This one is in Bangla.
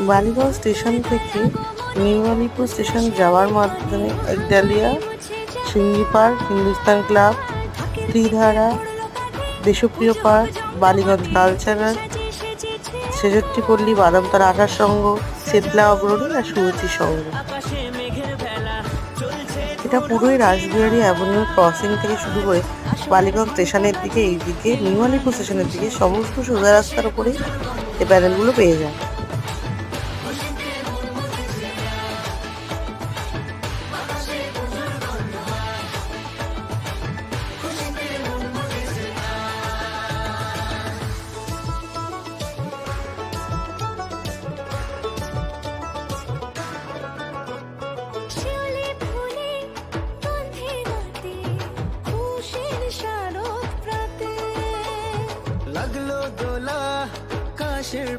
বালিগঞ্জ স্টেশন থেকে নিউ আলিপুর স্টেশন যাওয়ার মাধ্যমে একডালিয়া, সিঙ্গি পার্ক, হিন্দুস্তান ক্লাব, ত্রিধারা, দেশপ্রিয় পার্ক, বালিগঞ্জ কালচারাল, ছেষট্টিপল্লী, বাদামতারা আঠার সংঘ, চেতলা অগ্রণী আর সুরুচি সংঘ। এটা পুরোই রাসবিহারী অ্যাভিনিউ ক্রসিং থেকে শুরু করে বালিগঞ্জ স্টেশনের দিকে, এই দিকে নিউ আলিপুর স্টেশনের দিকে সমস্ত সোজা রাস্তার উপরেই এই প্যানেলগুলো পেয়ে যায়। লাগলো দোলা কাশের